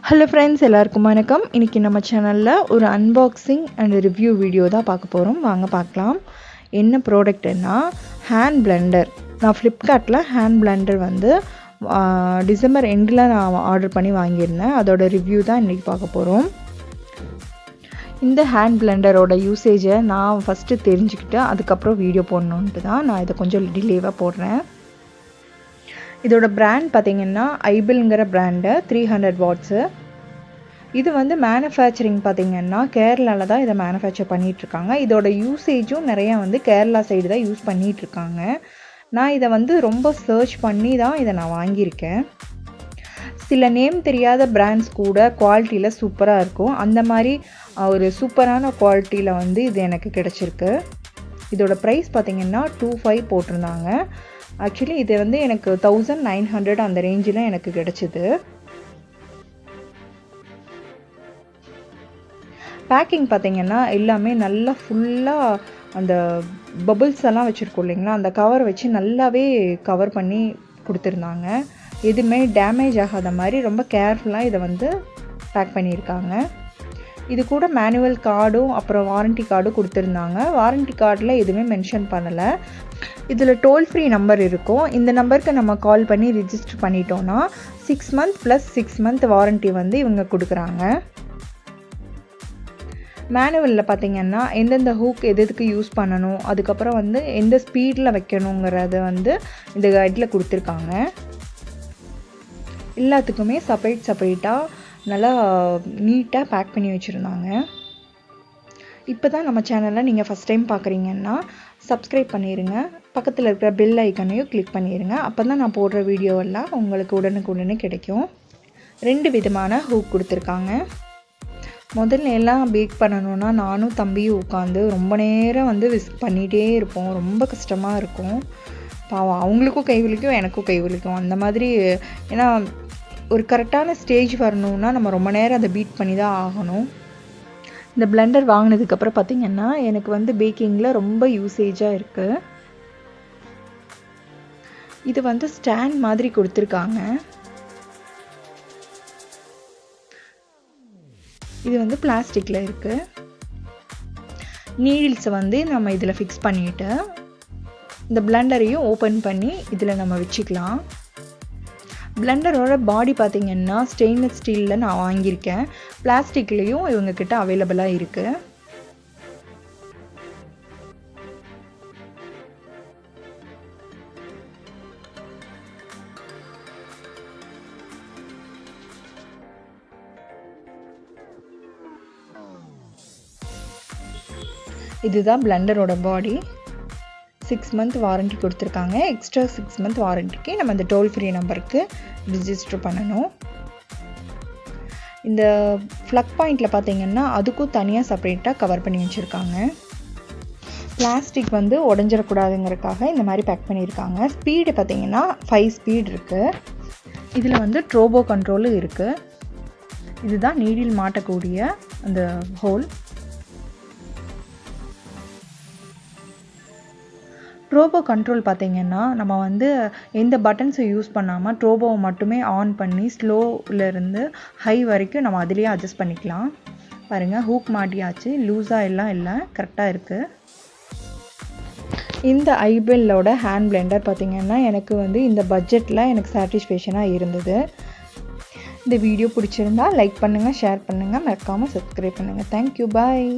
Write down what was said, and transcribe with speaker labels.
Speaker 1: Hello friends, எல்லாருக்கும் வணக்கம். இன்றைக்கி நம்ம சேனலில் ஒரு அன்பாக்சிங் அண்ட் ரிவ்யூ வீடியோ தான் பார்க்க போகிறோம். வாங்க பார்க்கலாம். என்ன ப்ராடக்ட்னா ஹேண்ட் பிளெண்டர். நான் ஃப்ளிப்கார்ட்டில் ஹேண்ட் பிளெண்டர் வந்து டிசம்பர் எண்டில் நான் ஆர்டர் பண்ணி வாங்கியிருந்தேன். அதோட ரிவ்யூ தான் இன்றைக்கி பார்க்க போகிறோம். இந்த ஹேண்ட் பிளெண்டரோட யூசேஜை நான் ஃபஸ்ட்டு தெரிஞ்சுக்கிட்டு அதுக்கப்புறம் வீடியோ போடணுன்ட்டு தான் நான் இதை கொஞ்சம் டிலேவாக போடுறேன். இதோட பிராண்ட் பார்த்திங்கன்னா ஐபெல்ங்கிற பிராண்டு, 300 வாட்ஸு. இது வந்து மேனுஃபேக்சரிங் பார்த்திங்கன்னா கேரளாவில் தான் இதை மேனுஃபேக்சர் பண்ணிகிட்ருக்காங்க. இதோட யூசேஜும் நிறையா வந்து கேரளா சைடு தான் யூஸ் பண்ணிகிட்ருக்காங்க. நான் இதை வந்து ரொம்ப சர்ச் பண்ணி தான் இதை நான் வாங்கியிருக்கேன். சில நேம் தெரியாத பிராண்ட்ஸ் கூட குவாலிட்டியில் சூப்பராக இருக்கும். அந்த மாதிரி ஒரு சூப்பரான குவாலிட்டியில் வந்து இது எனக்கு கிடச்சிருக்கு. இதோட ப்ரைஸ் பார்த்திங்கன்னா 25 போட்டிருந்தாங்க. ஆக்சுவலி இது வந்து எனக்கு 1900 அந்த ரேஞ்சில் எனக்கு கிடச்சிது. பேக்கிங் பார்த்திங்கன்னா எல்லாமே நல்லா ஃபுல்லாக அந்த பபுள்ஸ் எல்லாம் வச்சுருக்கோம் இல்லைங்களா, அந்த கவர் வச்சு நல்லாவே கவர் பண்ணி கொடுத்துருந்தாங்க. எதுவுமே டேமேஜ் ஆகாத மாதிரி ரொம்ப கேர்ஃபுல்லாக இதை வந்து பேக் பண்ணியிருக்காங்க. இது கூட மேனுவல் கார்டும் அப்புறம் வாரண்டி கார்டும் கொடுத்துருந்தாங்க. வாரண்டி கார்டில் எதுவுமே மென்ஷன் பண்ணலை. இதில் டோல் ஃப்ரீ நம்பர் இருக்கும். இந்த நம்பருக்கு நம்ம கால் பண்ணி ரிஜிஸ்டர் பண்ணிட்டோன்னா 6 மந்த் ப்ளஸ் 6 மந்த் வாரண்டி வந்து இவங்க கொடுக்குறாங்க. மேனுவலில் பார்த்திங்கன்னா எந்தெந்த ஹூக் எதுக்கு யூஸ் பண்ணணும், அதுக்கப்புறம் வந்து எந்த ஸ்பீடில் வைக்கணுங்கிறத வந்து இந்த கைடில் கொடுத்துருக்காங்க. எல்லாத்துக்குமே செப்பரேட்டாக நல்லா நீட்டாக பேக் பண்ணி வச்சுருந்தாங்க. இப்போ தான் நம்ம சேனலில் நீங்கள் ஃபஸ்ட் டைம் பார்க்குறீங்கன்னா சப்ஸ்கிரைப் பண்ணிடுங்க. பக்கத்தில் இருக்கிற பெல் ஐக்கனையும் கிளிக் பண்ணிடுங்க. அப்போ தான் நான் போடுற வீடியோவெல்லாம் உங்களுக்கு உடனுக்குடனே கிடைக்கும். 2 விதமான ஹூக் கொடுத்துருக்காங்க. முதல்ல எல்லாம் பேக் பண்ணணுன்னா நானும் தம்பியும் உட்காந்து ரொம்ப நேரம் வந்து விஸ்க் பண்ணிகிட்டே இருப்போம். ரொம்ப கஷ்டமாக இருக்கும். பாவம், அவங்களுக்கும் கை வலிக்கும், எனக்கும் கை வலிக்கும். அந்த மாதிரி, ஏன்னா ஒரு கரெக்டான ஸ்டேஜ் வரணுன்னா நம்ம ரொம்ப நேரம் அதை பீட் பண்ணி தான் ஆகணும். இந்த பிளெண்டர் வாங்கினதுக்கப்புறம் பார்த்திங்கன்னா எனக்கு வந்து பேக்கிங்கில் ரொம்ப யூசேஜாக இருக்குது. இது வந்து ஸ்டாண்ட் மாதிரி கொடுத்துருக்காங்க. இது வந்து பிளாஸ்டிக்கில் இருக்குது. நீடில்ஸை வந்து நம்ம இதில் ஃபிக்ஸ் பண்ணிவிட்டு இந்த பிளெண்டரையும் ஓப்பன் பண்ணி இதில் நம்ம வச்சுக்கலாம். பிளெண்டரோட பாடி பார்த்திங்கன்னா ஸ்டெயின்லெஸ் ஸ்டீலில் நான் வாங்கியிருக்கேன். பிளாஸ்டிக்லேயும் இவங்கக்கிட்ட அவைலபிளாக இருக்குது. இதுதான் பிளெண்டரோட பாடி. 6 மந்த் வாரண்டி கொடுத்துருக்காங்க. எக்ஸ்ட்ரா 6 மந்த் வாரண்டிக்கு நம்ம இந்த டோல் ஃப்ரீ நம்பருக்கு ரிஜிஸ்டர் பண்ணணும். இந்த ஃப்ளக் பாயிண்டில் பார்த்திங்கன்னா அதுக்கும் தனியாக செப்பரேட்டாக கவர் பண்ணி வச்சுருக்காங்க. பிளாஸ்டிக் வந்து உடஞ்சிடக்கூடாதுங்கிறதுக்காக இந்த மாதிரி பேக் பண்ணியிருக்காங்க. ஸ்பீடு பார்த்திங்கன்னா 5 ஸ்பீட் இருக்குது. இதில் வந்து ட்ரோபோ கண்ட்ரோலும் இருக்குது. இதுதான் நீடில் மாட்டக்கூடிய அந்த ஹோல். ட்ரோபோ கண்ட்ரோல் பார்த்திங்கன்னா நம்ம வந்து எந்த பட்டன்ஸை யூஸ் பண்ணாமல் ட்ரோபோவை மட்டுமே ஆன் பண்ணி ஸ்லோவிலேருந்து ஹை வரைக்கும் நம்ம அதிலேயே அட்ஜஸ்ட் பண்ணிக்கலாம். பாருங்கள், ஹூக் மாட்டியாச்சு. லூஸாக எல்லாம் இல்லை, கரெக்டாக இருக்குது. இந்த ஐபெல்லோட ஹேண்ட் பிளெண்டர் பார்த்திங்கன்னா எனக்கு வந்து இந்த பட்ஜெட்டில் எனக்கு சாட்டிஸ்ஃபேக்ஷனாக இருந்தது. இந்த வீடியோ பிடிச்சிருந்தா லைக் பண்ணுங்கள், ஷேர் பண்ணுங்கள், மறக்காமல் சப்ஸ்கிரைப் பண்ணுங்கள். தேங்க்யூ, பாய்.